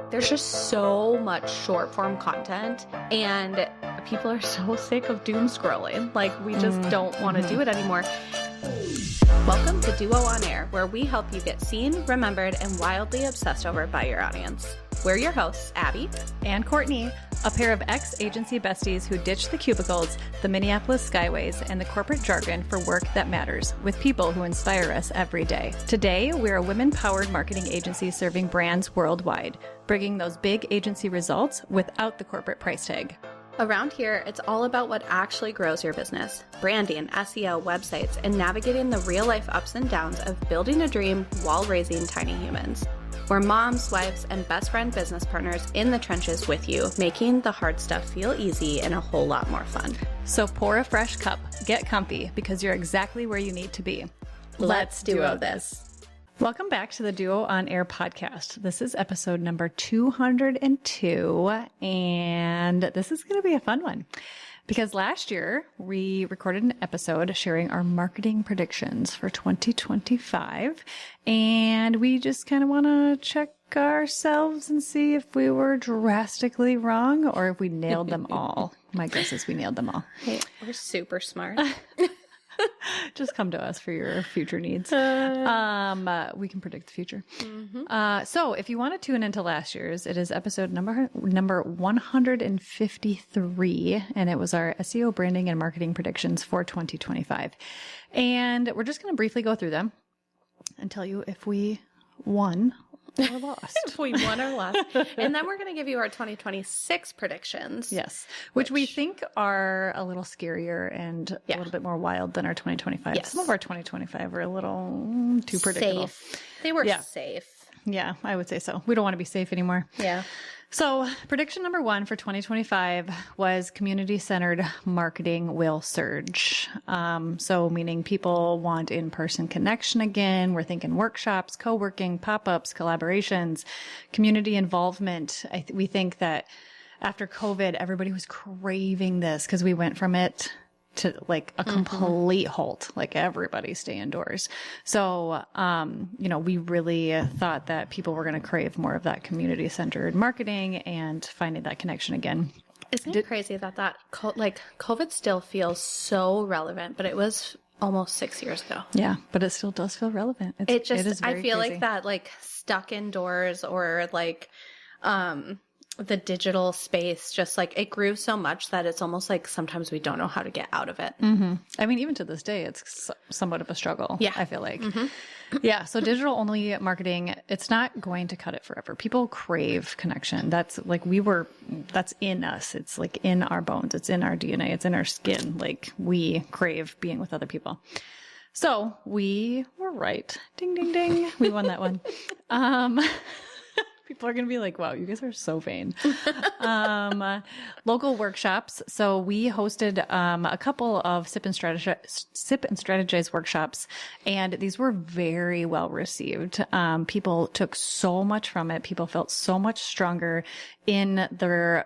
There's just so much short form content, and people are so sick of doom scrolling. Like, we just don't want to do it anymore. Welcome to Duo on Air, where we help you get seen, remembered, and wildly obsessed over by your audience. We're your hosts, Abby and Courtney, a pair of ex-agency besties who ditched the cubicles, the Minneapolis skyways, and the corporate jargon for work that matters, with people who inspire us every day. Today, we're a women-powered marketing agency serving brands worldwide, bringing those big agency results without the corporate price tag. Around here, it's all about what actually grows your business: branding, SEO, websites, and navigating the real-life ups and downs of building a dream while raising tiny humans. We're moms, wives, and best friend business partners in the trenches with you, making the hard stuff feel easy and a whole lot more fun. So pour a fresh cup, get comfy, because you're exactly where you need to be. Let's duo this. Welcome back to the Duo on Air podcast. This is episode number 202, and this is going to be a fun one because last year we recorded an episode sharing our marketing predictions for 2025, and we just kind of want to check ourselves and see if we were drastically wrong or if we nailed them all. My guess is we nailed them all. Hey, we're super smart. Just come to us for your future needs. We can predict the future. So if you want to tune into last year's, it is episode number 153, and it was our SEO branding and marketing predictions for 2025. And we're just going to briefly go through them and tell you if we won or lost. If we won or lost. And then we're going to give you our 2026 predictions. Yes. Which we think are a little scarier and a little bit more wild than our 2025. Yes. Some of our 2025 were a little too predictable. Safe. They were safe. Yeah, I would say so. We don't want to be safe anymore. Yeah. So prediction number 1 for 2025 was community-centered marketing will surge. So meaning people want in-person connection again. We're thinking workshops, co-working, pop-ups, collaborations, community involvement. We think that after COVID, everybody was craving this because we went from it to like a complete halt, like everybody stay indoors. So, we really thought that people were going to crave more of that community-centered marketing and finding that connection again. Isn't it crazy that COVID still feels so relevant, but it was almost 6 years ago. Yeah, but it still does feel relevant. It is very I feel crazy. like that, like stuck indoors or like, the digital space, just like it grew so much that it's almost like sometimes we don't know how to get out of it. I mean, even to this day, it's somewhat of a struggle. Yeah. I feel like. Yeah. So digital only marketing, it's not going to cut it forever. People crave connection. That's like, that's in us. It's like in our bones. It's in our DNA. It's in our skin. Like we crave being with other people. So we were right. Ding, ding, ding. We won that one. People are going to be like, wow, you guys are so vain. Local workshops. So we hosted a couple of sip and strategize workshops, and these were very well received. People took so much from it. People felt so much stronger in their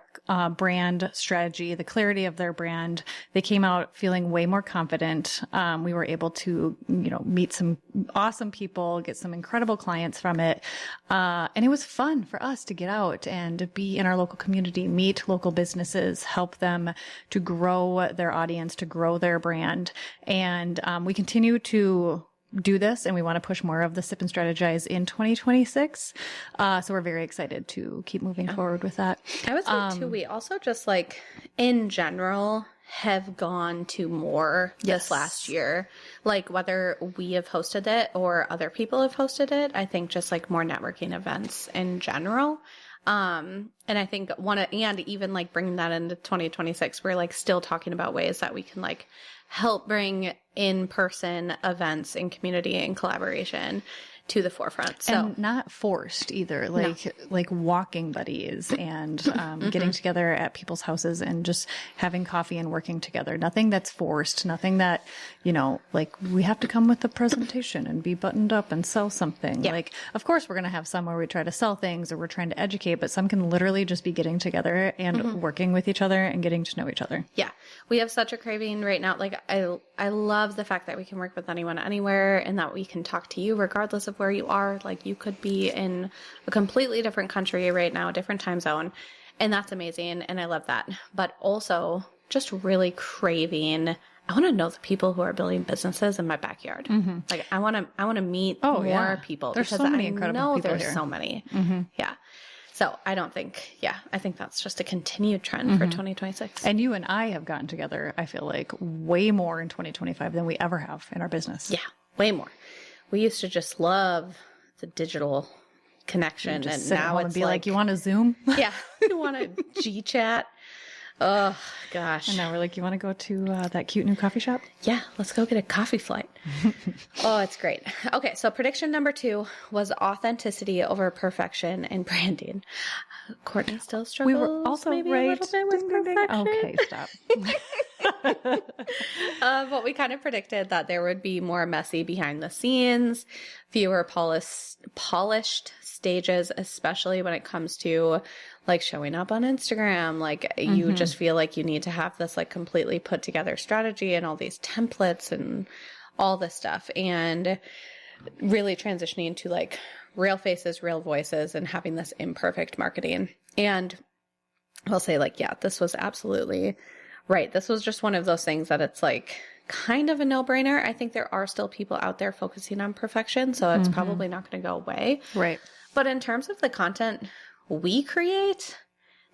brand strategy, the clarity of their brand. They came out feeling way more confident. We were able to, meet some awesome people, get some incredible clients from it. And it was fun for us to get out and be in our local community, meet local businesses, help them to grow their audience, to grow their brand. And we continue to do this, and we want to push more of the Sip and Strategize in 2026. So we're very excited to keep moving forward with that. I would say too, we also just like in general have gone to more this last year, like whether we have hosted it or other people have hosted it. I think just like more networking events in general. And I think and even like bringing that into 2026, we're like still talking about ways that we can like help bring in-person events and community and collaboration to the forefront. So and not forced either, like walking buddies and getting together at people's houses and just having coffee and working together. Nothing that's forced, nothing that, like we have to come with a presentation and be buttoned up and sell something. Yeah. Like, of course we're going to have some where we try to sell things or we're trying to educate, but some can literally just be getting together and working with each other and getting to know each other. Yeah. We have such a craving right now. Like I love the fact that we can work with anyone anywhere and that we can talk to you regardless of of where you are. Like you could be in a completely different country right now, a different time zone. And that's amazing. And I love that. But also just really craving, I want to know the people who are building businesses in my backyard. Like I want to meet more people. There's so many incredible people there's here. so many. Yeah. So I think that's just a continued trend for 2026. And you and I have gotten together, I feel like, way more in 2025 than we ever have in our business. Yeah, way more. We used to just love the digital connection, and now it's be like, you want to Zoom? Yeah, you want to G chat. Oh gosh. And now we're like, you want to go to that cute new coffee shop? Yeah, let's go get a coffee flight. Oh, it's great. Okay, so prediction number 2 was authenticity over perfection in branding. Courtney still struggles. We were also maybe right. a little bit with perfection. Okay, stop. But we kind of predicted that there would be more messy behind the scenes, fewer polished stages, especially when it comes to like showing up on Instagram. Like you just feel like you need to have this like completely put together strategy and all these templates and all this stuff, and really transitioning to like real faces, real voices, and having this imperfect marketing. And I'll say like, yeah, this was absolutely right. This was just one of those things that it's like kind of a no-brainer. I think there are still people out there focusing on perfection, so it's probably not going to go away. Right. But in terms of the content we create,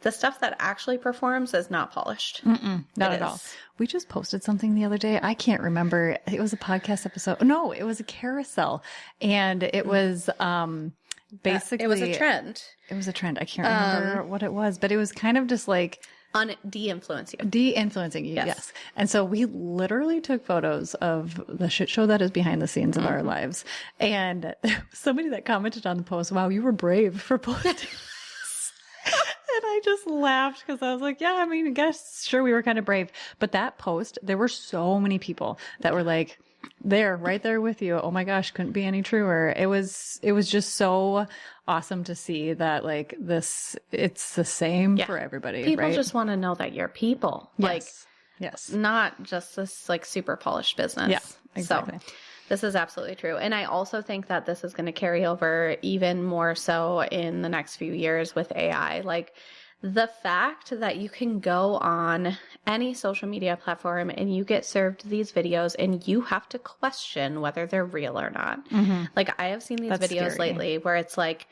the stuff that actually performs is not polished. Not at all. We just posted something the other day. I can't remember. It was a podcast episode. No, it was a carousel. And it was basically... it was a trend. It was a trend. I can't remember what it was, but it was kind of just like... De-influence you. De-influencing you, yes. And so we literally took photos of the shit show that is behind the scenes of our lives. And there was somebody that commented on the post, wow, you were brave for posting this. And I just laughed because I was like, yeah, I mean, I guess, sure, we were kind of brave. But that post, there were so many people that were like, right there with you. Oh my gosh, couldn't be any truer. It was just so awesome to see that like this, it's the same for everybody. People just want to know that you're people. Yes. Like, not just this like super polished business. Yeah, exactly. So this is absolutely true. And I also think that this is going to carry over even more so in the next few years with AI. Like the fact that you can go on any social media platform and you get served these videos and you have to question whether they're real or not. Like I have seen these videos lately where it's like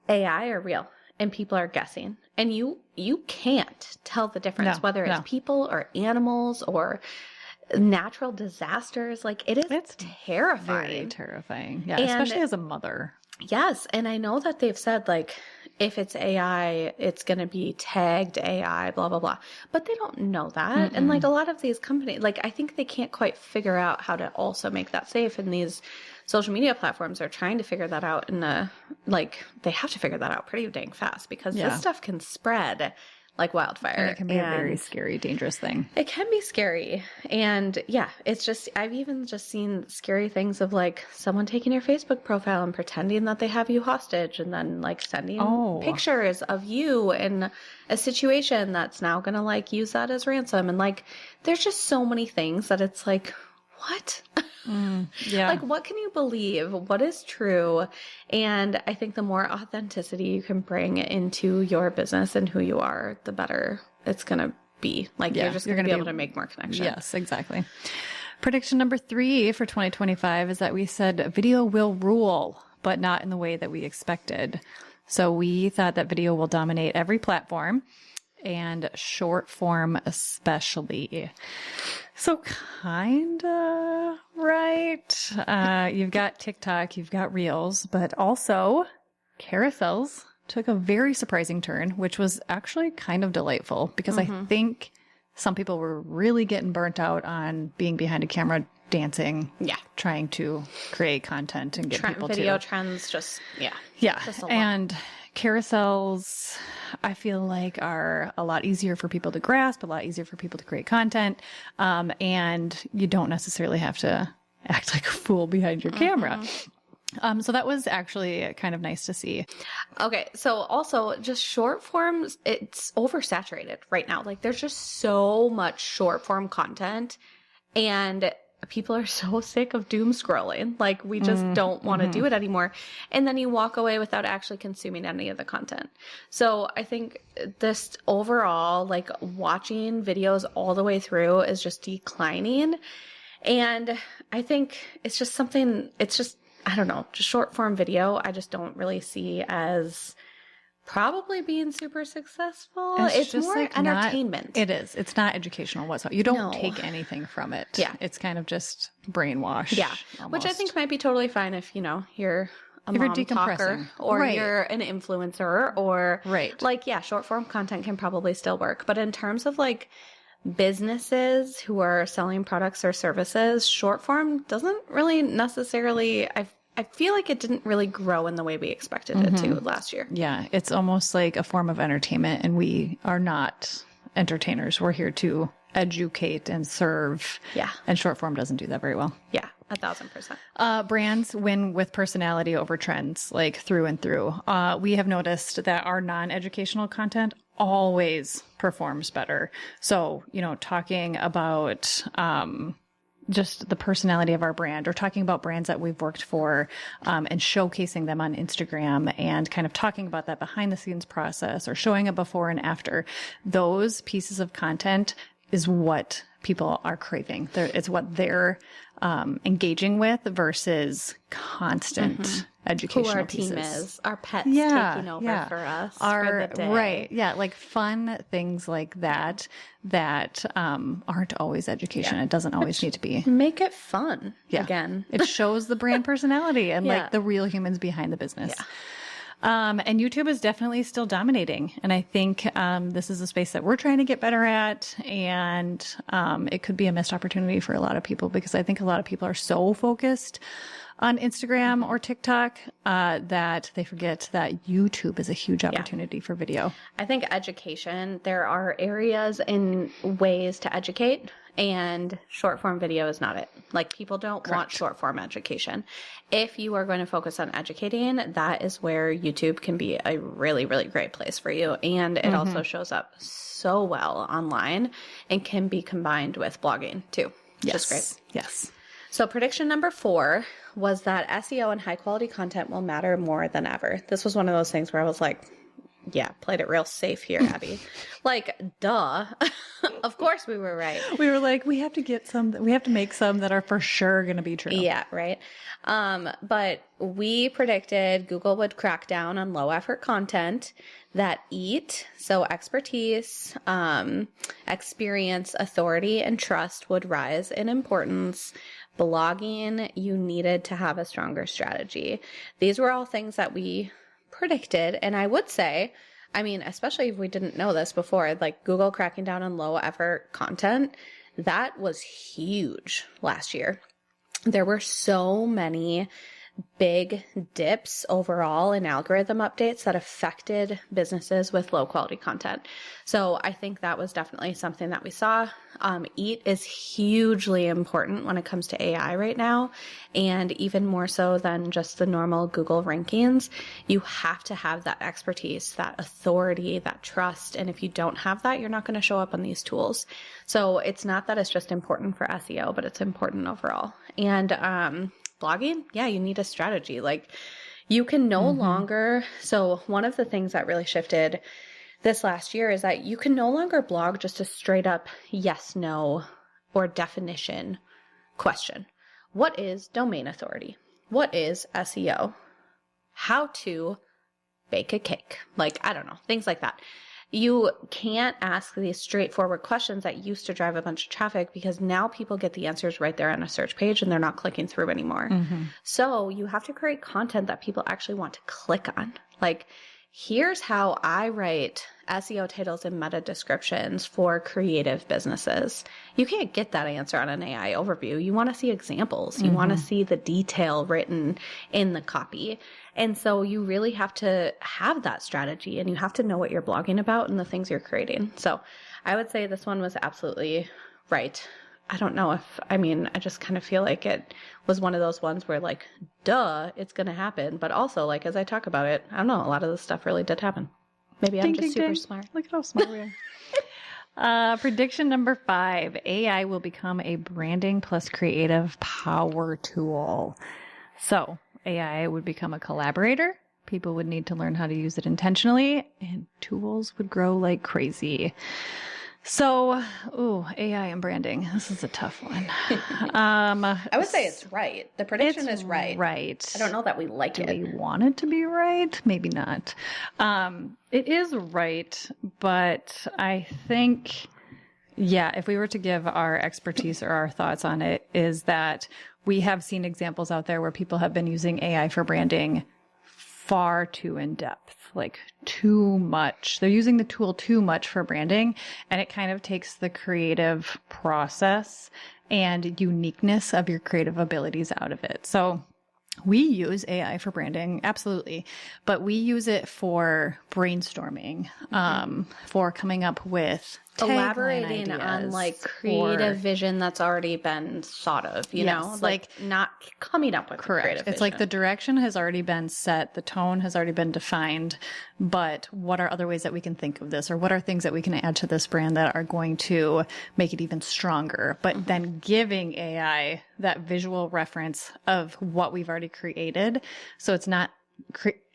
AI or real and people are guessing and you can't tell the difference whether it's people or animals or natural disasters. Like it's terrifying. Very terrifying. Yeah, especially as a mother. Yes. And I know that they've said like, if it's AI, it's going to be tagged AI, blah, blah, blah. But they don't know that. And like a lot of these companies, like I think they can't quite figure out how to also make that safe. And these social media platforms are trying to figure that out like they have to figure that out pretty dang fast because this stuff can spread like wildfire. And it can be a very scary, dangerous thing. It can be scary. And yeah, it's just, I've even just seen scary things of like someone taking your Facebook profile and pretending that they have you hostage and then like sending pictures of you in a situation that's now going to like use that as ransom. And like, there's just so many things that it's like, what? Like, what can you believe? What is true? And I think the more authenticity you can bring into your business and who you are, the better it's going to be. Like, you're just going to be able to make more connections. Yes, exactly. Prediction number 3 for 2025 is that we said video will rule, but not in the way that we expected. So we thought that video will dominate every platform and short form especially. So kinda right. You've got TikTok, you've got Reels, but also carousels took a very surprising turn, which was actually kind of delightful because I think some people were really getting burnt out on being behind a camera dancing, trying to create content and get people video trends just, just a lot. And carousels, I feel like are a lot easier for people to grasp, a lot easier for people to create content. And you don't necessarily have to act like a fool behind your camera. So that was actually kind of nice to see. Okay. So also just short forms, it's oversaturated right now. Like there's just so much short form content and people are so sick of doom scrolling. Like, we just don't want to do it anymore. And then you walk away without actually consuming any of the content. So I think this overall, like, watching videos all the way through is just declining. And I think it's just I don't know, just short form video, I just don't really see as probably being super successful. It's just more like entertainment. It is. It's not educational whatsoever. You don't take anything from it. Yeah. It's kind of just brainwash. Yeah. Almost. Which I think might be totally fine if, you're a mom talker or you're an influencer or like, yeah, short form content can probably still work. But in terms of like businesses who are selling products or services, short form doesn't really necessarily, I feel like it didn't really grow in the way we expected it to last year. Yeah, it's almost like a form of entertainment, and we are not entertainers. We're here to educate and serve. Yeah. And short form doesn't do that very well. Yeah, 1,000%. Brands win with personality over trends, like through and through. We have noticed that our non-educational content always performs better. So, talking about just the personality of our brand, or talking about brands that we've worked for, and showcasing them on Instagram, and kind of talking about that behind the scenes process, or showing it before and after. Those pieces of content is what people are craving. It's what they're engaging with versus constant educational Who our pieces. team is, our pets taking over for us for the day. Right. Yeah. Like fun things like that aren't always education. Yeah. It doesn't always need to be. Make it fun again. It shows the brand personality and like the real humans behind the business. Yeah. And YouTube is definitely still dominating. And I think this is a space that we're trying to get better at. And it could be a missed opportunity for a lot of people, because I think a lot of people are so focused on Instagram or TikTok that they forget that YouTube is a huge opportunity for video. I think education, there are areas and ways to educate, and short form video is not it. Like, people don't want short form education. If you are going to focus on educating, that is where YouTube can be a really, really great place for you. And it also shows up so well online and can be combined with blogging too. Which is great. Yes. So prediction number 4 was that SEO and high quality content will matter more than ever. This was one of those things where I was like, yeah, played it real safe here, Abby. Like, duh. Of course we were right. We were like, we have to make some that are for sure going to be true. Yeah, right. But we predicted Google would crack down on low effort content, that so expertise, experience, authority, and trust would rise in importance. Blogging, you needed to have a stronger strategy. These were all things that we predicted. And I would say, I mean, especially if we didn't know this before, like Google cracking down on low effort content, that was huge last year. There were so many big dips overall in algorithm updates that affected businesses with low quality content. So I think that was definitely something that we saw. EAT is hugely important when it comes to AI right now, and even more so than just the normal Google rankings. You have to have that expertise, that authority, that trust. And if you don't have that, you're not going to show up on these tools. So it's not that it's just important for SEO, but it's important overall. And, blogging, yeah, you need a strategy. Like, you can no longer, so one of the things that really shifted this last year is that you can no longer blog just a straight up yes, no, or definition question. What is domain authority? What is SEO? How to bake a cake? Like, I don't know, things like that. You can't ask these straightforward questions that used to drive a bunch of traffic, because now people get the answers right there on a search page and they're not clicking through anymore. So you have to create content that people actually want to click on. Like, here's how I write SEO titles and meta descriptions for creative businesses. You can't get that answer on an AI overview. You want to see examples. You want to see the detail written in the copy. And so you really have to have that strategy, and you have to know what you're blogging about and the things you're creating. So I would say this one was absolutely right. I don't know I just kind of feel like it was one of those ones where, like, duh, it's going to happen. But also, like, as I talk about it, I don't know, a lot of this stuff really did happen. Maybe I'm just super smart. Look at how smart we Prediction number 5, AI will become a branding plus creative power tool. So AI would become a collaborator. People would need to learn how to use it intentionally, and tools would grow like crazy. So, AI and branding. This is a tough one. I would say it's right. The prediction is right. Right. I don't know that we like it. Do we want it to be right? Maybe not. It is right, but I think, if we were to give our expertise or our thoughts on it, is that we have seen examples out there where people have been using AI for branding far too in depth, like too much. They're using the tool too much for branding, and it kind of takes the creative process and uniqueness of your creative abilities out of it. So we use AI for branding, absolutely, but we use it for brainstorming, for coming up with elaborating on like creative vision that's already been thought of, you know, like not coming up with creative vision. It's like the direction has already been set, the tone has already been defined, but what are other ways that we can think of this, or what are things that we can add to this brand that are going to make it even stronger? But then giving AI that visual reference of what we've already created, so it's not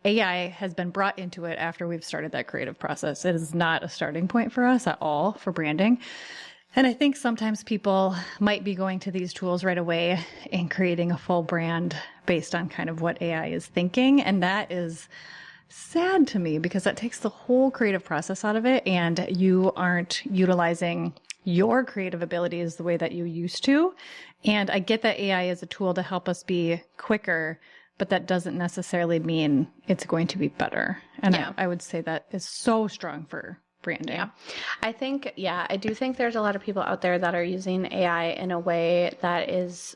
AI has been brought into it after we've started that creative process. It is not a starting point for us at all for branding. And I think sometimes people might be going to these tools right away and creating a full brand based on kind of what AI is thinking. And that is sad to me because that takes the whole creative process out of it, and you aren't utilizing your creative abilities the way that you used to. And I get that AI is a tool to help us be quicker, but that doesn't necessarily mean it's going to be better. And I would say that is so strong for branding. Yeah. I do think there's a lot of people out there that are using AI in a way that is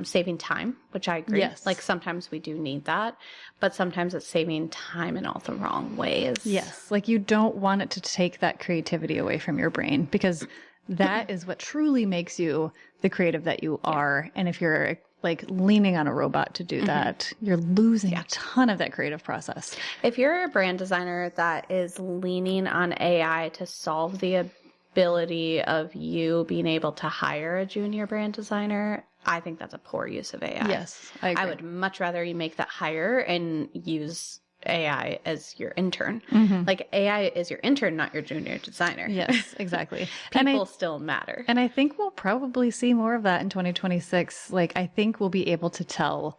saving time, which I agree. Yes. Like sometimes we do need that, but sometimes it's saving time in all the wrong ways. Yes. Like you don't want it to take that creativity away from your brain, because that is what truly makes you the creative that you are. And if you're like leaning on a robot to do that, you're losing a ton of that creative process. If you're a brand designer that is leaning on AI to solve the ability of you being able to hire a junior brand designer, I think that's a poor use of AI. Yes, I agree. I would much rather you make that hire and use AI as your intern. Like AI is your intern, not your junior designer. Yes, exactly. People still matter. And I think we'll probably see more of that in 2026. Like I think we'll be able to tell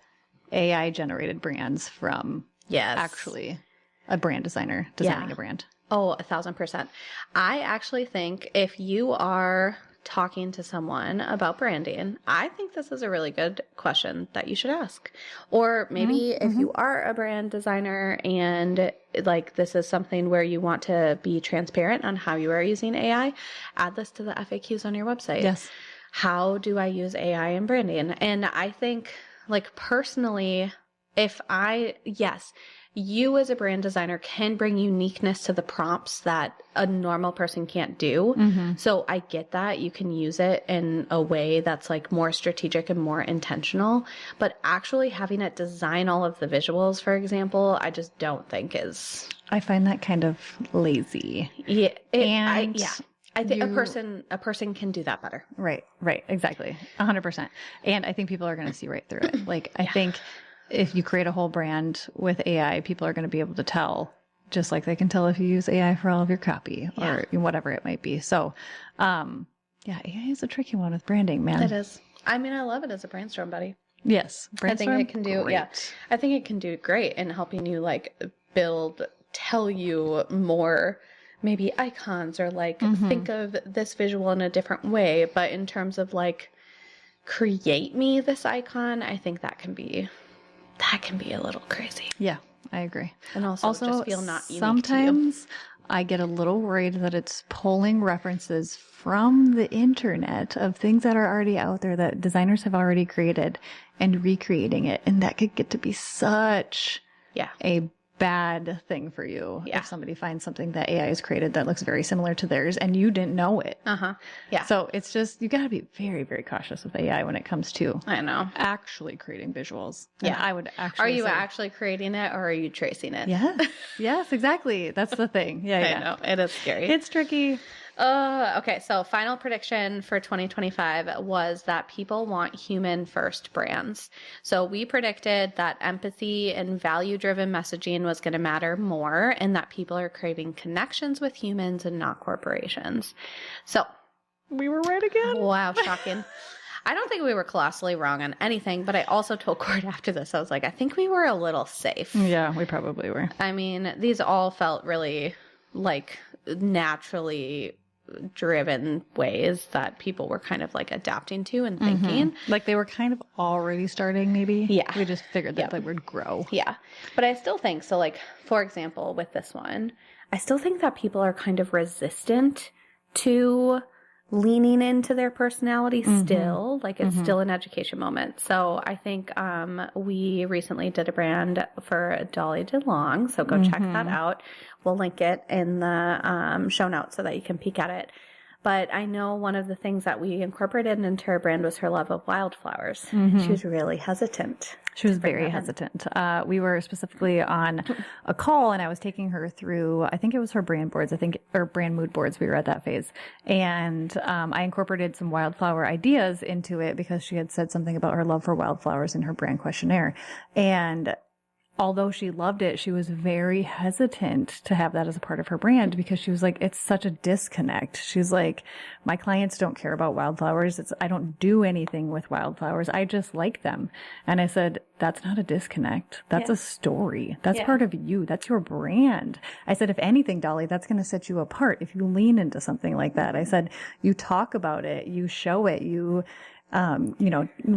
AI generated brands from actually a brand designer designing a brand. Oh, 1,000%. I actually think if you are talking to someone about branding, I think this is a really good question that you should ask. Or maybe if you are a brand designer and like this is something where you want to be transparent on how you are using AI, add this to the FAQs on your website. Yes. How do I use AI in branding? And I think like personally, you as a brand designer can bring uniqueness to the prompts that a normal person can't do. So I get that you can use it in a way that's like more strategic and more intentional, but actually having it design all of the visuals, for example, I just don't think is. I find that kind of lazy. Yeah. I think a person can do that better. Right, exactly. 100%. And I think people are going to see right through it. Like, I think if you create a whole brand with AI, people are going to be able to tell, just like they can tell if you use AI for all of your copy or whatever it might be. So, AI is a tricky one with branding, man. It is. I mean, I love it as a brainstorm buddy. Yes. Brainstorm, I think it can do, I think it can do great in helping you like tell you more maybe icons or like think of this visual in a different way. But in terms of like create me this icon, I think that can be a little crazy. Yeah, I agree. And also just feel not unique sometimes to you. I get a little worried that it's pulling references from the internet of things that are already out there that designers have already created and recreating it. And that could get to be such a bad thing for you if somebody finds something that AI has created that looks very similar to theirs and you didn't know it. Yeah. So it's just, you got to be very, very cautious with AI when it comes to actually creating visuals. And I would actually Are you actually creating it or are you tracing it? Yes, exactly. That's the thing. Yeah. I know. It is scary. It's tricky. Okay, so final prediction for 2025 was that people want human first brands. So we predicted that empathy and value driven messaging was going to matter more and that people are craving connections with humans and not corporations. So We were right again. wow, shocking. I don't think we were colossally wrong on anything, but I also told Cord after this, I was like, I think we were a little safe. Yeah, we probably were. I mean, these all felt really like naturally driven ways that people were kind of like adapting to and thinking. Like they were kind of already starting, maybe. Yeah. We just figured that they would grow. Yeah. But I still think, so like, for example, with this one, I still think that people are kind of resistant to leaning into their personality still. Like it's still an education moment. So I think we recently did a brand for Dolly DeLong. So go check that out. We'll link it in the show notes so that you can peek at it. But I know one of the things that we incorporated into her brand was her love of wildflowers. She was really hesitant. She was very hesitant. We were specifically on a call and I was taking her through, I think it was her brand boards, or brand mood boards. We were at that phase. And I incorporated some wildflower ideas into it because she had said something about her love for wildflowers in her brand questionnaire. And although she loved it, she was very hesitant to have that as a part of her brand because she was like, it's such a disconnect. She's like, my clients don't care about wildflowers. I don't do anything with wildflowers. I just like them. And I said, that's not a disconnect. That's a story. That's part of you. That's your brand. I said, if anything, Dolly, that's going to set you apart if you lean into something like that. I said, you talk about it, you show it, you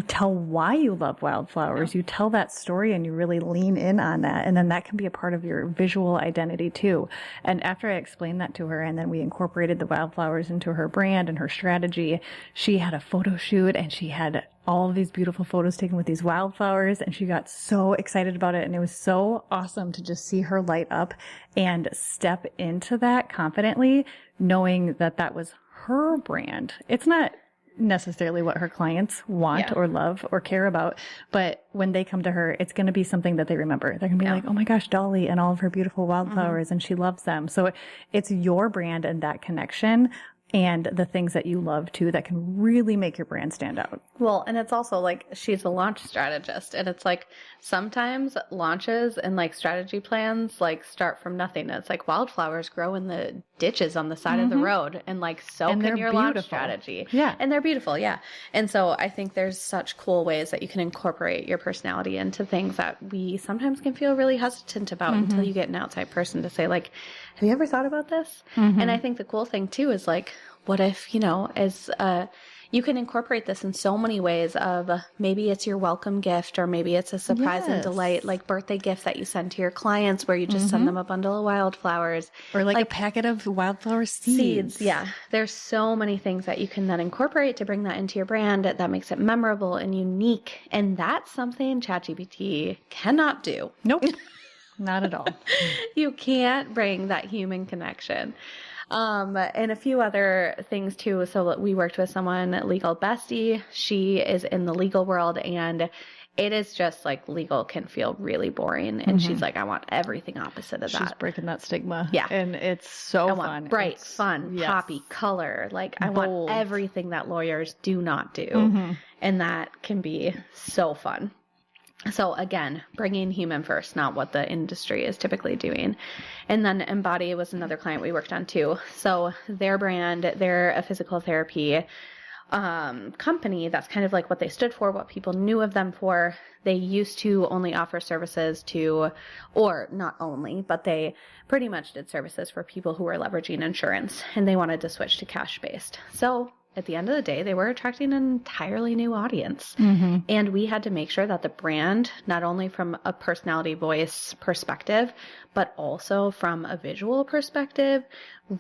tell why you love wildflowers. You tell that story and you really lean in on that. And then that can be a part of your visual identity too. And after I explained that to her and then we incorporated the wildflowers into her brand and her strategy, she had a photo shoot and she had all of these beautiful photos taken with these wildflowers and she got so excited about it. And it was so awesome to just see her light up and step into that confidently, knowing that that was her brand. It's not necessarily what her clients want or love or care about. But when they come to her, it's going to be something that they remember. They're going to be like, oh my gosh, Dolly and all of her beautiful wildflowers and she loves them. So it's your brand and that connection and the things that you love too that can really make your brand stand out. Well, and it's also like she's a launch strategist and it's like sometimes launches and like strategy plans like start from nothing. It's like wildflowers grow in the ditches on the side of the road and like so And can they're your launch beautiful. strategy. Yeah. And they're beautiful. Yeah. And so I think there's such cool ways that you can incorporate your personality into things that we sometimes can feel really hesitant about until you get an outside person to say like, have you ever thought about this? And I think the cool thing too is like, what if, you can incorporate this in so many ways of maybe it's your welcome gift or maybe it's a surprise and delight, like birthday gift that you send to your clients where you just send them a bundle of wildflowers. Or like a packet of wildflower seeds. Yeah. There's so many things that you can then incorporate to bring that into your brand that makes it memorable and unique. And that's something ChatGPT cannot do. Nope. Not at all. You can't bring that human connection. And a few other things too. So we worked with someone, Legal Bestie. She is in the legal world and it is just like legal can feel really boring. And she's like, I want everything opposite of that. She's breaking that stigma. Yeah. And it's so I fun. want bright, fun, poppy, color. Like I Bold. want everything that lawyers do not do. And that can be so fun. So again, bringing human first, not what the industry is typically doing. And then Embody was another client we worked on too. So their brand, they're a physical therapy company. That's kind of like what they stood for, what people knew of them for. They used to only offer services to, or not only, but they pretty much did services for people who were leveraging insurance and they wanted to switch to cash-based. So at the end of the day, they were attracting an entirely new audience. And we had to make sure that the brand, not only from a personality voice perspective, but also from a visual perspective,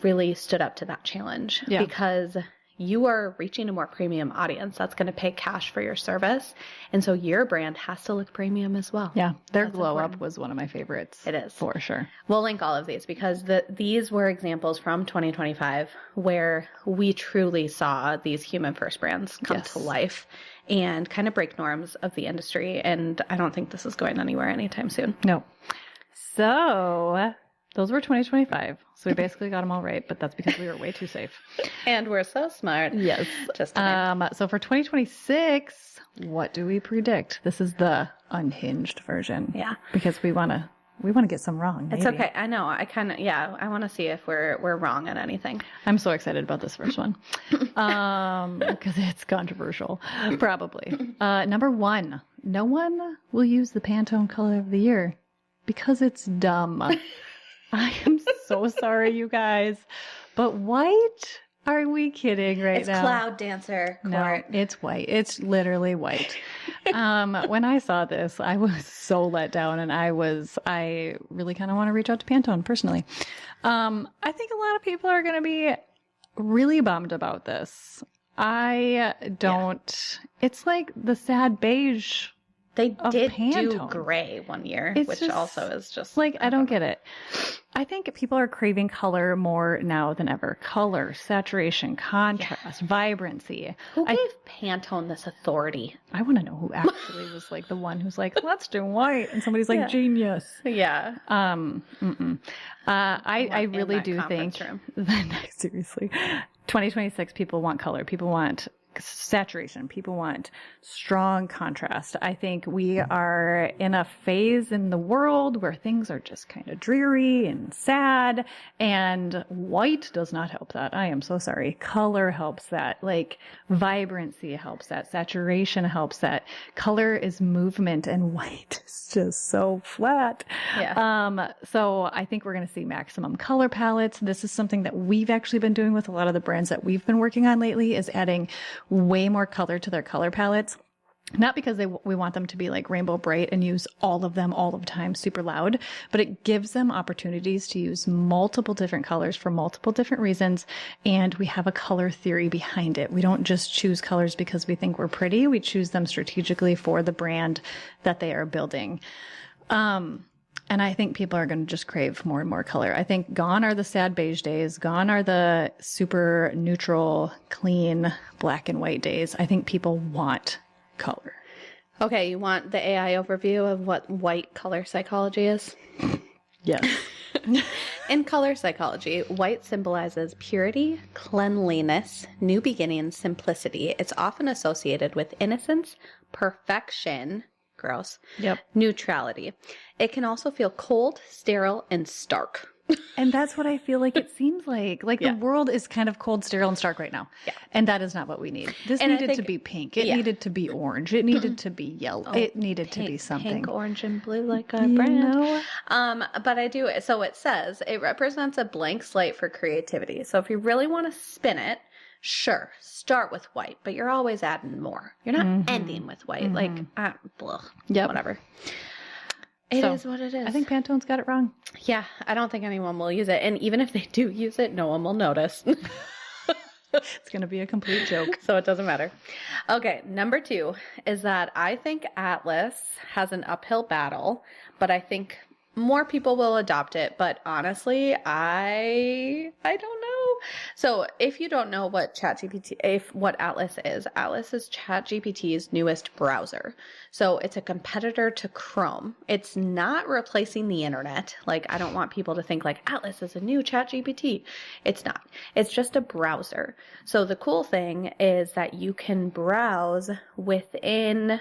really stood up to that challenge. Yeah. Because you are reaching a more premium audience that's going to pay cash for your service. And so your brand has to look premium as well. Yeah. Their That's glow important. up was one of my favorites. It is. For sure. We'll link all of these because these were examples from 2025 where we truly saw these human first brands come to life and kind of break norms of the industry. And I don't think this is going anywhere anytime soon. No. So Those were 2025. So we basically got them all right, but that's because we were way too safe. And we're so smart. Yes. Just kidding. So for 2026, what do we predict? This is the unhinged version. Yeah. Because we want to get some wrong. It's maybe. okay. I know. I want to see if we're wrong on anything. I'm so excited about this first one. Because it's controversial. Probably. Number 1, no one will use the Pantone color of the year because it's dumb. I am so sorry, you guys. But white? Are we kidding right now? It's Cloud Dancer, Court. No, it's white. It's literally white. When I saw this, I was so let down, and I really kind of want to reach out to Pantone personally. I think a lot of people are going to be really bummed about this. I don't. Yeah. It's like the sad beige. They did Pantone. do gray one year, which just, also is just like, I don't get it. I think people are craving color more now than ever. Color, saturation, contrast, vibrancy. Who gave Pantone this authority? I want to know who actually was like the one who's like, let's do white. And somebody's like, genius. Yeah. I really do think that, seriously, 2026 people want color. People want saturation. People want strong contrast. I think we are in a phase in the world where things are just kind of dreary and sad, and white does not help that. I am so sorry. Color helps that. Like, vibrancy helps that. Saturation helps that. Color is movement, and white is just so flat. Yeah. So I think we're going to see maximum color palettes. This is something that we've actually been doing with a lot of the brands that we've been working on lately, is adding way more color to their color palettes. Not because we want them to be like rainbow bright and use all of them all of the time super loud, but it gives them opportunities to use multiple different colors for multiple different reasons. And we have a color theory behind it. We don't just choose colors because we think we're pretty. We choose them strategically for the brand that they are building. And I think people are going to just crave more and more color. I think gone are the sad beige days. Gone are the super neutral, clean, black and white days. I think people want color. Okay, you want the AI overview of what white color psychology is? Yes. In color psychology, white symbolizes purity, cleanliness, new beginnings, simplicity. It's often associated with innocence, perfection, gross, neutrality. It can also feel cold, sterile, and stark. And that's what I feel like it seems like. Like the world is kind of cold, sterile, and stark right now. Yeah. And that is not what we need. This needed to be pink. It needed to be orange. It needed to be yellow. It needed to be something. Pink, orange, and blue like a brand. But I do, so it says, it represents a blank slate for creativity. So if you really want to spin it, sure, start with white, but you're always adding more. You're not ending with white. Like, whatever. It is what it is. I think Pantone's got it wrong. Yeah, I don't think anyone will use it. And even if they do use it, no one will notice. It's going to be a complete joke. So it doesn't matter. Okay, number 2 is that I think Atlas has an uphill battle, but I think more people will adopt it. But honestly, I don't know. So if you don't know what what Atlas is ChatGPT's newest browser. So it's a competitor to Chrome. It's not replacing the internet. Like, I don't want people to think like Atlas is a new ChatGPT. It's not. It's just a browser. So the cool thing is that you can browse within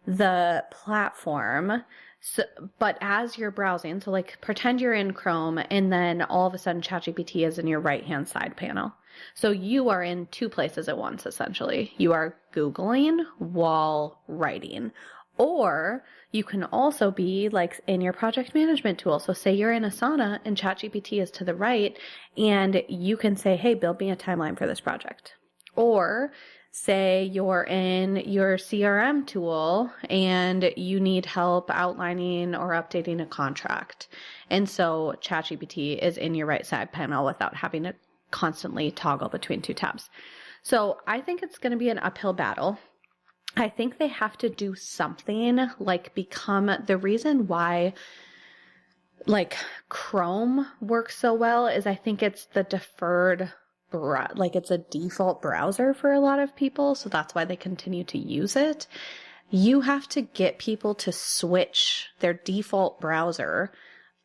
the platform. So, but as you're browsing, so like pretend you're in Chrome and then all of a sudden ChatGPT is in your right-hand side panel. So you are in 2 places at once, essentially. You are Googling while writing. Or you can also be like in your project management tool. So say you're in Asana and ChatGPT is to the right and you can say, hey, build me a timeline for this project. Or say you're in your CRM tool and you need help outlining or updating a contract. And so ChatGPT is in your right side panel without having to constantly toggle between 2 tabs. So I think it's going to be an uphill battle. I think they have to do something like become the reason why like Chrome works so well is I think it's the deferred like it's a default browser for a lot of people. So that's why they continue to use it. You have to get people to switch their default browser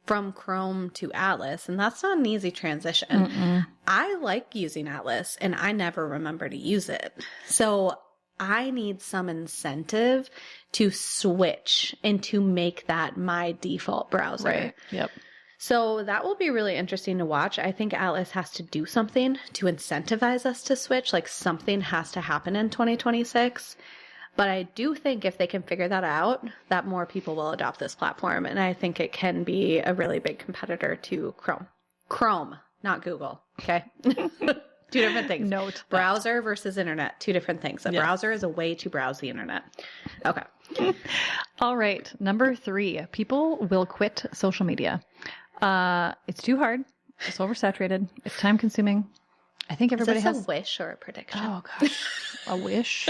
from Chrome to Atlas, and that's not an easy transition. I like using Atlas, and I never remember to use it. So I need some incentive to switch and to make that my default browser. Right. Yep. So that will be really interesting to watch. I think Atlas has to do something to incentivize us to switch. Like something has to happen in 2026. But I do think if they can figure that out, that more people will adopt this platform. And I think it can be a really big competitor to Chrome. Chrome, not Google. Okay. Two different things. Note. Browser versus internet. Two different things. A browser is a way to browse the internet. Okay. All right. Number 3, people will quit social media. It's too hard. It's oversaturated. It's time consuming. I think everybody Is this has a wish or a prediction? Oh gosh, a wish.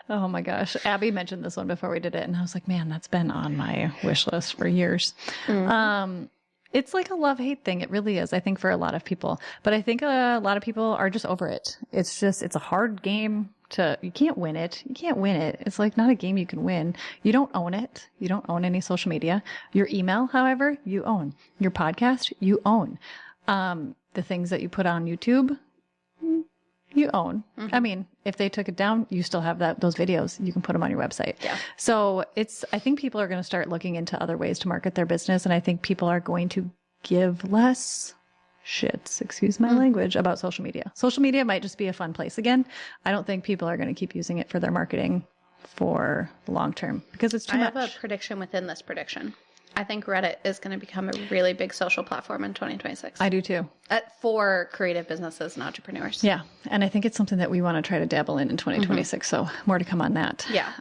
Oh my gosh. Abby mentioned this one before we did it. And I was like, man, that's been on my wish list for years. It's like a love-hate thing. It really is, I think, for a lot of people. But I think a lot of people are just over it. It's a hard game you can't win it. You can't win it. It's like not a game you can win. You don't own it. You don't own any social media. Your email, however, you own. Your podcast, you own. The things that you put on YouTube, you own. I mean, if they took it down, you still have those videos. You can put them on your website. Yeah. So I think people are going to start looking into other ways to market their business. And I think people are going to give less shits, excuse my language, about social media. Social media might just be a fun place again. I don't think people are going to keep using it for their marketing for the long term because it's too much. I have a prediction within this prediction. I think Reddit is going to become a really big social platform in 2026. I do too. For creative businesses and entrepreneurs. Yeah. And I think it's something that we want to try to dabble in 2026. So more to come on that. Yeah.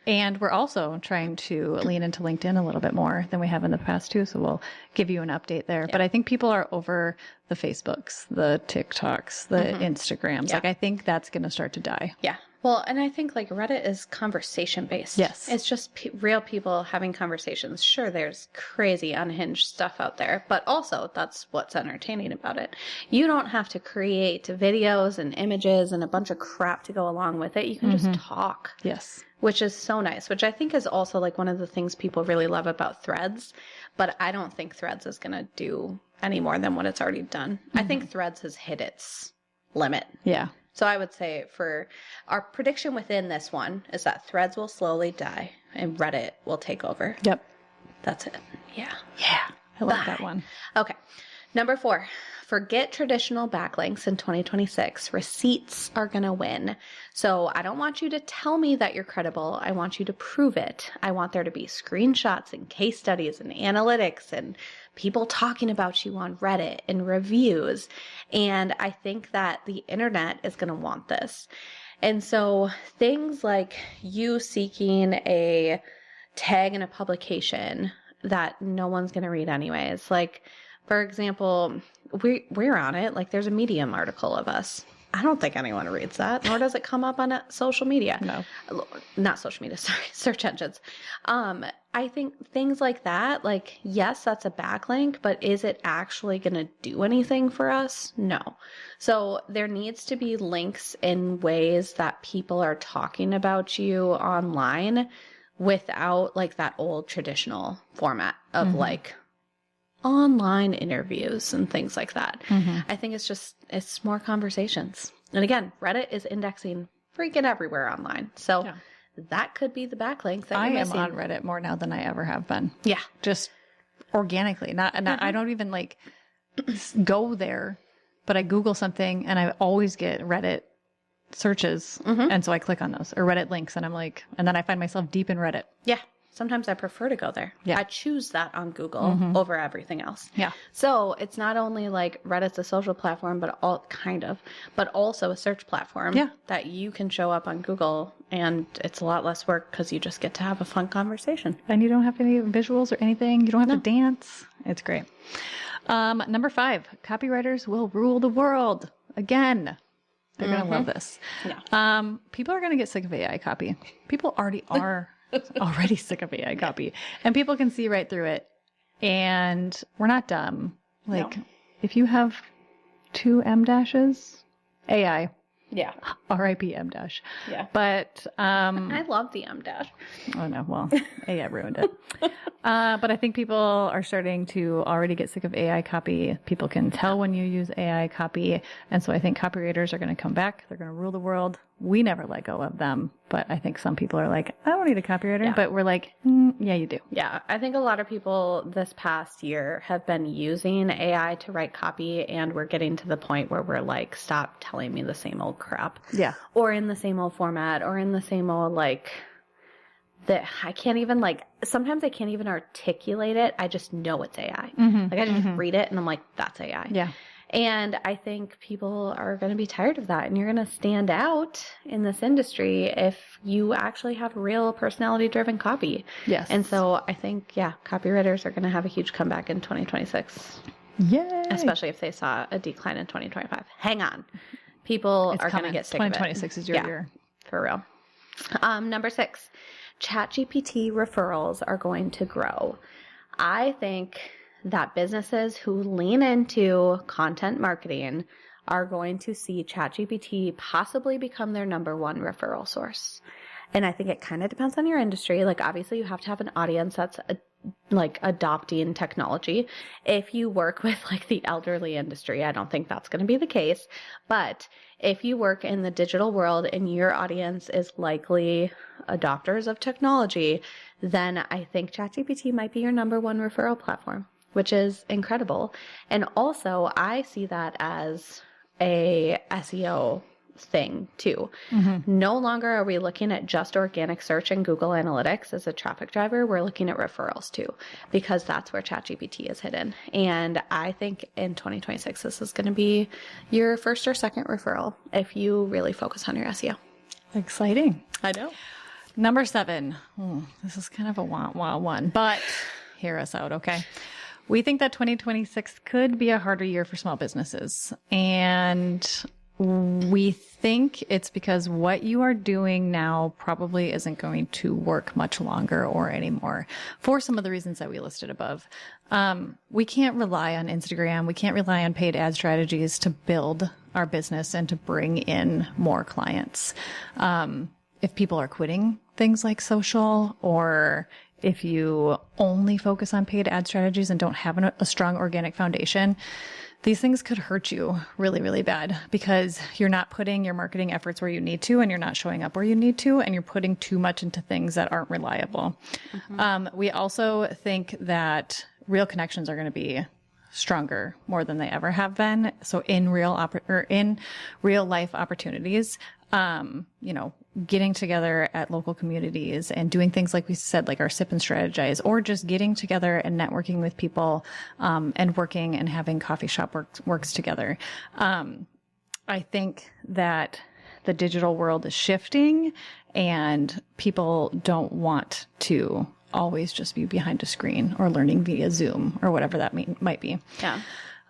And we're also trying to lean into LinkedIn a little bit more than we have in the past too. So we'll give you an update there. Yeah. But I think people are over the Facebooks, the TikToks, the Instagrams. Yeah. Like I think that's going to start to die. Yeah. Well, and I think like Reddit is conversation based. Yes. It's just real people having conversations. Sure, there's crazy unhinged stuff out there, but also that's what's entertaining about it. You don't have to create videos and images and a bunch of crap to go along with it. You can just talk. Yes. Which is so nice, which I think is also like one of the things people really love about Threads. But I don't think Threads is going to do any more than what it's already done. I think Threads has hit its limit. Yeah. So I would say for our prediction within this one is that Threads will slowly die and Reddit will take over. Yep. That's it. Yeah. Yeah. I like that one. Okay. Number 4, forget traditional backlinks in 2026. Receipts are going to win. So I don't want you to tell me that you're credible. I want you to prove it. I want there to be screenshots and case studies and analytics and people talking about you on Reddit and reviews. And I think that the internet is going to want this. And so things like you seeking a tag in a publication that no one's going to read anyways. Like, for example, we're on it. Like there's a Medium article of us. I don't think anyone reads that, nor does it come up on social media. No. Not social media, sorry, search engines. I think things like that, like, yes, that's a backlink, but is it actually going to do anything for us? No. So there needs to be links in ways that people are talking about you online without like that old traditional format of like online interviews and things like that. I think it's more conversations. And again, Reddit is indexing freaking everywhere online. So that could be the backlink that you're missing. I am on Reddit more now than I ever have been. Yeah. Just organically. Not I don't even like go there, but I Google something and I always get Reddit searches. And so I click on those or Reddit links and I'm like, and then I find myself deep in Reddit. Yeah. Sometimes I prefer to go there. Yeah. I choose that on Google over everything else. Yeah. So it's not only like Reddit's a social platform, but but also a search platform that you can show up on Google, and it's a lot less work because you just get to have a fun conversation. And you don't have any visuals or anything. You don't have to dance. It's great. Number 5, copywriters will rule the world again. They're going to love this. Yeah. People are going to get sick of AI copy. People already are. Already sick of AI copy, and people can see right through it, and we're not dumb. Like if you have 2 M dashes, AI, Yeah. R.I.P. M dash. Yeah. But, I love the M dash. oh no, well, AI ruined it. But I think people are starting to already get sick of AI copy. People can tell when you use AI copy. And so I think copywriters are going to come back. They're going to rule the world. We never let go of them. But I think some people are like, I don't need a copywriter. Yeah. But we're like, yeah, you do. Yeah. I think a lot of people this past year have been using AI to write copy, and we're getting to the point where we're like, stop telling me the same old crap. Yeah. Or in the same old format, or in the same old, like, that I can't even, like, sometimes I can't even articulate it. I just know it's AI. Like, I just read it and I'm like, that's AI. Yeah. And I think people are going to be tired of that. And you're going to stand out in this industry if you actually have real personality-driven copy. Yes. And so I think, yeah, copywriters are going to have a huge comeback in 2026. Yay. Especially if they saw a decline in 2025. Hang on. People are going to get sick of it. 2026 is your year. For real. Number 6, ChatGPT referrals are going to grow. I think that businesses who lean into content marketing are going to see ChatGPT possibly become their number one referral source. And I think it kind of depends on your industry. Like, obviously you have to have an audience that's like adopting technology. If you work with like the elderly industry, I don't think that's going to be the case. But if you work in the digital world and your audience is likely adopters of technology, then I think ChatGPT might be your number one referral platform, which is incredible. And also I see that as a SEO thing too. No longer are we looking at just organic search and Google Analytics as a traffic driver. We're looking at referrals too, because that's where ChatGPT is hidden. And I think in 2026, this is going to be your first or second referral if you really focus on your SEO. Exciting. I know. Number 7. This is kind of a wah one, but hear us out, okay? We think that 2026 could be a harder year for small businesses. And we think it's because what you are doing now probably isn't going to work much longer or anymore for some of the reasons that we listed above. We can't rely on Instagram. We can't rely on paid ad strategies to build our business and to bring in more clients. If people are quitting things like social, or if you only focus on paid ad strategies and don't have a strong organic foundation, these things could hurt you really, really bad, because you're not putting your marketing efforts where you need to, and you're not showing up where you need to, and you're putting too much into things that aren't reliable. We also think that real connections are going to be stronger more than they ever have been. So in real life opportunities, getting together at local communities and doing things like we said, like our sip and strategize, or just getting together and networking with people, and working and having coffee shop works together. I think that the digital world is shifting, and people don't want to always just be behind a screen or learning via Zoom or whatever that might be. Yeah.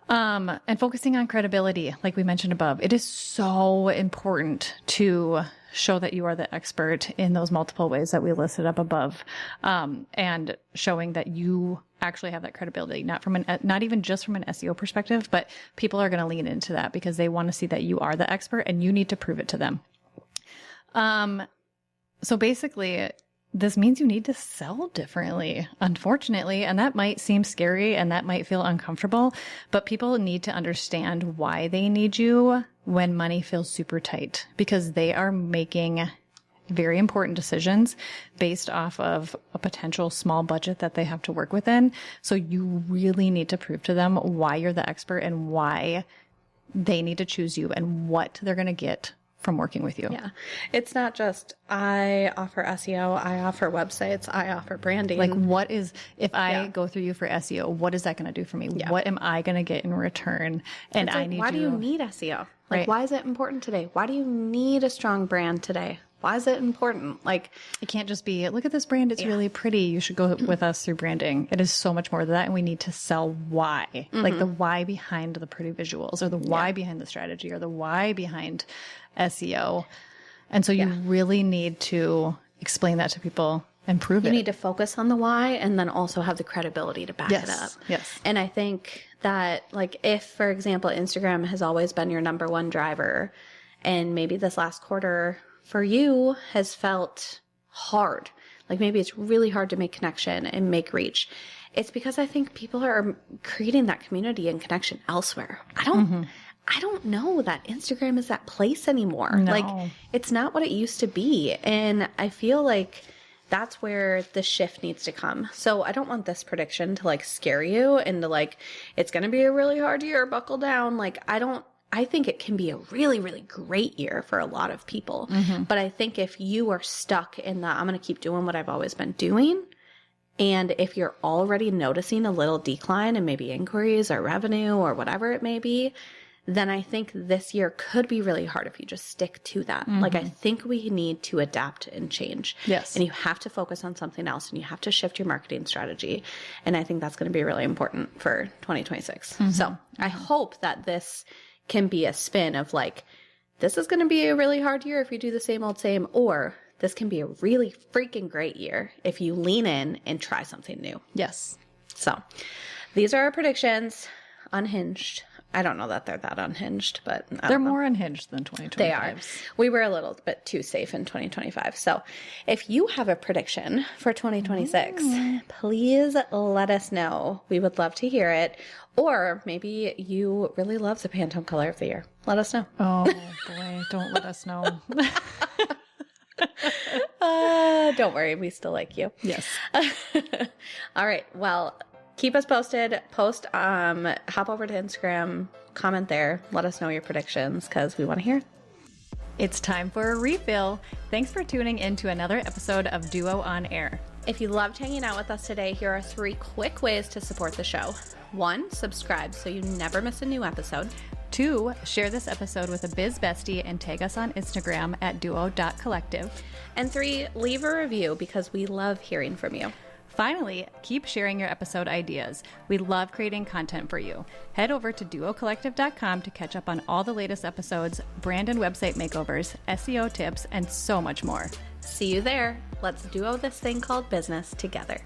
And focusing on credibility, like we mentioned above, it is so important to show that you are the expert in those multiple ways that we listed up above, and showing that you actually have that credibility, not even just from an SEO perspective, but people are going to lean into that because they want to see that you are the expert and you need to prove it to them. So basically, this means you need to sell differently, unfortunately, and that might seem scary and that might feel uncomfortable, but people need to understand why they need you when money feels super tight, because they are making very important decisions based off of a potential small budget that they have to work within. So you really need to prove to them why you're the expert and why they need to choose you and what they're going to get from working with you. Yeah. It's not just I offer SEO, I offer websites, I offer branding. Like, what is, if I go through you for SEO, what is that going to do for me? Yeah. What am I going to get in return? And it's like, I need why do you need SEO? Like, Right. why is it important today? Why do you need a strong brand today? Why is it important? Like, it can't just be, look at this brand. It's really pretty. You should go with us through branding. It is so much more than that. And we need to sell why, like the why behind the pretty visuals, or the why behind the strategy, or the why behind SEO. And so you really need to explain that to people and prove it. you need to focus on the why and then also have the credibility to back it up. Yes. And I think that, like, if, for example, Instagram has always been your number one driver, and maybe this last quarter for you has felt hard. Like maybe it's really hard to make connection and make reach. It's because I think people are creating that community and connection elsewhere. I don't know that Instagram is that place anymore. No. Like it's not what it used to be. And I feel like that's where the shift needs to come. So I don't want this prediction to like scare you into like, it's going to be a really hard year, buckle down. Like I think it can be a really, really great year for a lot of people. But I think if you are stuck in the, I'm going to keep doing what I've always been doing. And if you're already noticing a little decline in maybe inquiries or revenue or whatever it may be, then I think this year could be really hard if you just stick to that. Like, I think we need to adapt and change. Yes. And you have to focus on something else and you have to shift your marketing strategy. And I think that's going to be really important for 2026. So I hope that this can be a spin of like, this is going to be a really hard year if you do the same old same, or this can be a really freaking great year if you lean in and try something new. Yes. So these are our predictions. Unhinged. I don't know that they're that unhinged, but They're more unhinged than 2025. They are. We were a little bit too safe in 2025. So if you have a prediction for 2026, please let us know. We would love to hear it. Or maybe you really love the Pantone color of the year. Let us know. Oh, boy. Don't let us know. Don't worry. We still like you. Yes. All right. Well, keep us posted. Hop over to Instagram, comment there. Let us know your predictions because we want to hear. It's time for a refill. Thanks for tuning in to another episode of Duo on Air. If you loved hanging out with us today, here are 3 quick ways to support the show. 1, subscribe so you never miss a new episode. 2, share this episode with a biz bestie and tag us on Instagram at duo.collective. And 3, leave a review because we love hearing from you. Finally, keep sharing your episode ideas. We love creating content for you. Head over to duocollective.com to catch up on all the latest episodes, brand and website makeovers, SEO tips, and so much more. See you there. Let's duo this thing called business together.